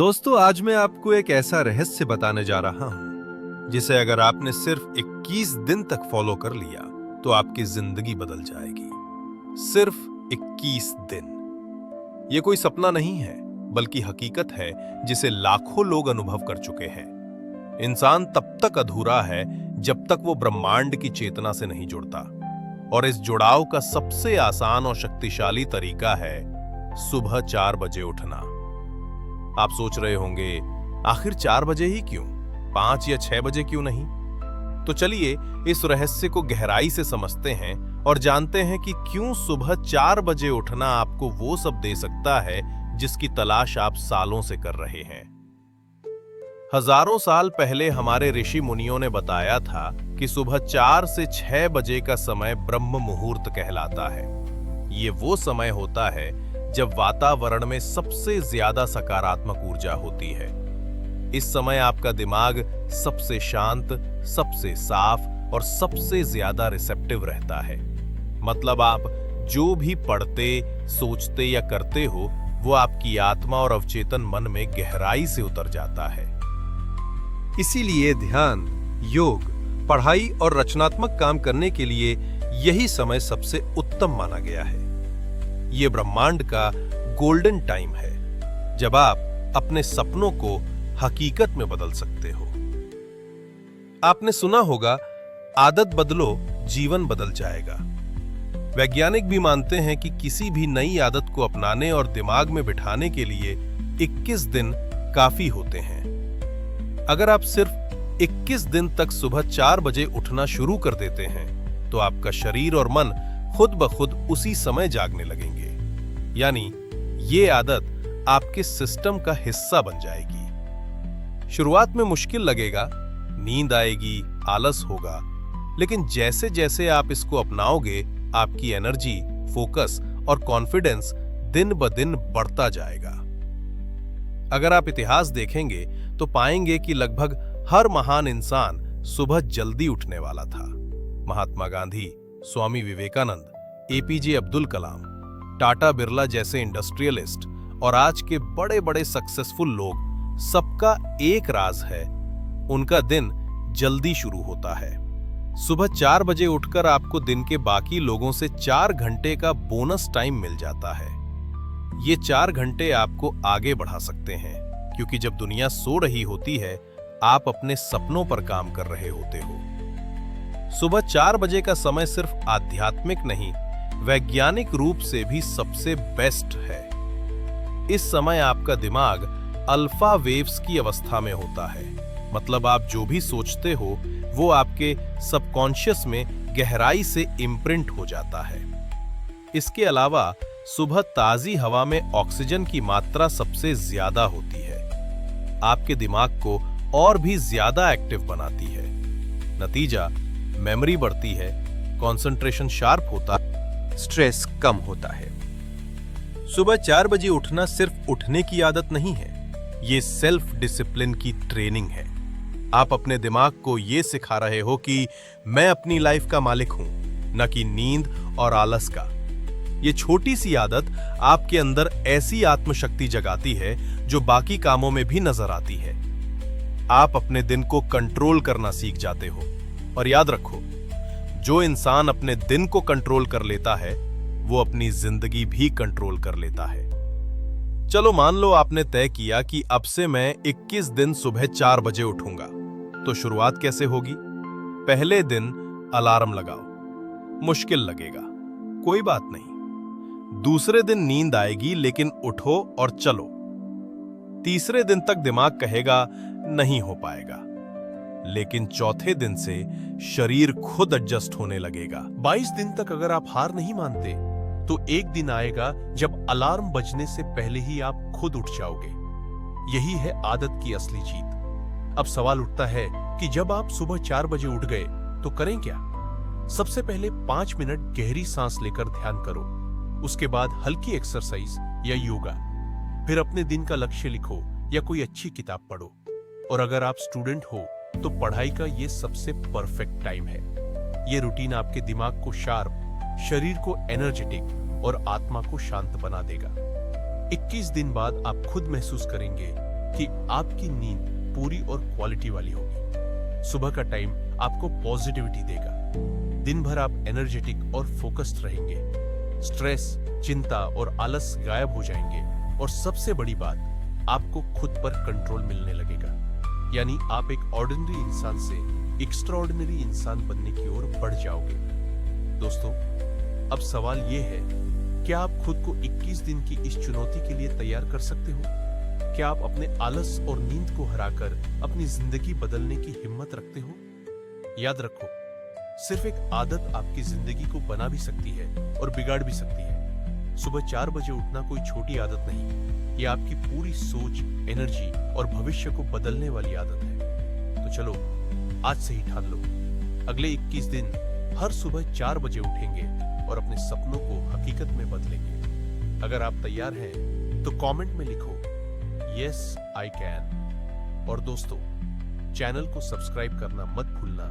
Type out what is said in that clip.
दोस्तों, आज मैं आपको एक ऐसा रहस्य बताने जा रहा हूं जिसे अगर आपने सिर्फ 21 दिन तक फॉलो कर लिया तो आपकी जिंदगी बदल जाएगी। सिर्फ 21 दिन। यह कोई सपना नहीं है बल्कि हकीकत है जिसे लाखों लोग अनुभव कर चुके हैं। इंसान तब तक अधूरा है जब तक वो ब्रह्मांड की चेतना से नहीं जुड़ता, और इस जुड़ाव का सबसे आसान और शक्तिशाली तरीका है सुबह 4 बजे उठना। आप सोच रहे होंगे, आखिर 4 बजे ही क्यों, 5 या 6 बजे क्यों नहीं? तो चलिए इस रहस्य को गहराई से समझते हैं और जानते हैं कि क्यों सुबह 4 बजे उठना आपको वो सब दे सकता है जिसकी तलाश आप सालों से कर रहे हैं। हजारों साल पहले हमारे ऋषि मुनियों ने बताया था कि सुबह 4 से 6 बजे का समय ब्रह्म मुहूर्त कहलाता है। ये वो समय होता है जब वातावरण में सबसे ज्यादा सकारात्मक ऊर्जा होती है। इस समय आपका दिमाग सबसे शांत, सबसे साफ और सबसे ज्यादा रिसेप्टिव रहता है। मतलब आप जो भी पढ़ते, सोचते या करते हो वो आपकी आत्मा और अवचेतन मन में गहराई से उतर जाता है। इसीलिए ध्यान, योग, पढ़ाई और रचनात्मक काम करने के लिए यही समय सबसे उत्तम माना गया है। ये ब्रह्मांड का गोल्डन टाइम है जब आप अपने सपनों को हकीकत में बदल सकते हो। आपने सुना होगा, आदत बदलो जीवन बदल जाएगा। वैज्ञानिक भी मानते हैं कि किसी भी नई आदत को अपनाने और दिमाग में बिठाने के लिए 21 दिन काफी होते हैं। अगर आप सिर्फ 21 दिन तक सुबह 4 बजे उठना शुरू कर देते हैं तो आपका शरीर और मन खुद ब खुद उसी समय जागने लगेंगे। यानी ये आदत आपके सिस्टम का हिस्सा बन जाएगी। शुरुआत में मुश्किल लगेगा, नींद आएगी, आलस होगा, लेकिन जैसे जैसे आप इसको अपनाओगे आपकी एनर्जी, फोकस और कॉन्फिडेंस दिन ब दिन बढ़ता जाएगा। अगर आप इतिहास देखेंगे तो पाएंगे कि लगभग हर महान इंसान सुबह जल्दी उठने वाला था। महात्मा गांधी, स्वामी विवेकानंद, एपीजे अब्दुल कलाम, टाटा बिरला जैसे इंडस्ट्रियलिस्ट और आज के बड़े बड़े सक्सेसफुल लोग, सबका एक राज है, उनका दिन जल्दी शुरू होता है। सुबह 4 बजे उठकर आपको दिन के बाकी लोगों से 4 घंटे का बोनस टाइम मिल जाता है। ये 4 घंटे आपको आगे बढ़ा सकते हैं, क्योंकि जब दुनिया सो रही होती है आप अपने सपनों पर काम कर रहे होते हो। सुबह 4 बजे का समय सिर्फ आध्यात्मिक नहीं, वैज्ञानिक रूप से भी सबसे बेस्ट है। इस समय आपका दिमाग अल्फा वेव्स की अवस्था में होता है। मतलब आप जो भी सोचते हो वो आपके सबकॉन्शियस में गहराई से इम्प्रिंट हो जाता है। इसके अलावा सुबह ताजी हवा में ऑक्सीजन की मात्रा सबसे ज्यादा होती है, आपके दिमाग को और भी ज्यादा एक्टिव बनाती है। नतीजा, मेमोरी बढ़ती है, कंसंट्रेशन शार्प होता है, स्ट्रेस कम होता है। सुबह 4 बजे उठना सिर्फ उठने की आदत नहीं है, ये सेल्फ डिसिप्लिन की ट्रेनिंग है। आप अपने दिमाग को ये सिखा रहे हो कि मैं अपनी लाइफ का मालिक हूं, न कि नींद और आलस का। ये छोटी सी आदत आपके अंदर ऐसी आत्मशक्ति जगाती है जो बाकी कामों में भी नजर आती है। आप अपने दिन को कंट्रोल करना सीख जाते हो। और याद रखो, जो इंसान अपने दिन को कंट्रोल कर लेता है वो अपनी जिंदगी भी कंट्रोल कर लेता है। चलो मान लो आपने तय किया कि अब से मैं 21 दिन सुबह 4 बजे उठूंगा, तो शुरुआत कैसे होगी? पहले दिन अलार्म लगाओ। मुश्किल लगेगा, कोई बात नहीं। दूसरे दिन नींद आएगी, लेकिन उठो और चलो। तीसरे दिन तक दिमाग कहेगा नहीं हो पाएगा, लेकिन चौथे दिन से शरीर खुद एडजस्ट होने लगेगा। 22 दिन तक अगर आप हार नहीं मानते तो एक दिन आएगा जब अलार्म बजने से पहले ही आप खुद उठ जाओगे। यही है आदत की असली जीत। अब सवाल उठता है कि जब आप सुबह 4 बजे उठ गए तो करें क्या? सबसे पहले 5 मिनट गहरी सांस लेकर ध्यान करो। उसके बाद हल्की एक्सरसाइज या योगा। फिर अपने दिन का लक्ष्य लिखो या कोई अच्छी किताब पढ़ो। और अगर आप स्टूडेंट हो तो पढ़ाई का ये सबसे परफेक्ट टाइम है। ये रूटीन आपके दिमाग को शार्प, शरीर को एनर्जेटिक और आत्मा को शांत बना देगा। 21 दिन बाद आप खुद महसूस करेंगे कि आपकी नींद पूरी और क्वालिटी वाली होगी। सुबह का टाइम आपको पॉजिटिविटी देगा। दिन भर आप एनर्जेटिक और फोकस्ड रहेंगे। स्ट्रेस, चिंता और आलस गायब हो जाएंगे और सबसे बड़ी बात, आपको खुद पर कंट्रोल मिलने लगेगा। यानी आप एक ऑर्डिनरी इंसान से एक्स्ट्राऑर्डिनरी इंसान बनने की ओर बढ़ जाओगे। दोस्तों, अब सवाल यह है, क्या आप खुद को 21 दिन की इस चुनौती के लिए तैयार कर सकते हो? क्या आप अपने आलस और नींद को हराकर अपनी जिंदगी बदलने की हिम्मत रखते हो? याद रखो, सिर्फ एक आदत आपकी जिंदगी को बना भी सकती है और बिगाड़ भी सकती है। सुबह 4 बजे उठना कोई छोटी आदत नहीं, ये आपकी पूरी सोच, एनर्जी और भविष्य को बदलने वाली आदत है। तो चलो, आज से ही ठान लो, अगले 21 दिन हर सुबह 4 बजे उठेंगे और अपने सपनों को हकीकत में बदलेंगे। अगर आप तैयार हैं तो कमेंट में लिखो यस आई कैन। और दोस्तों, चैनल को सब्सक्राइब करना मत भूलना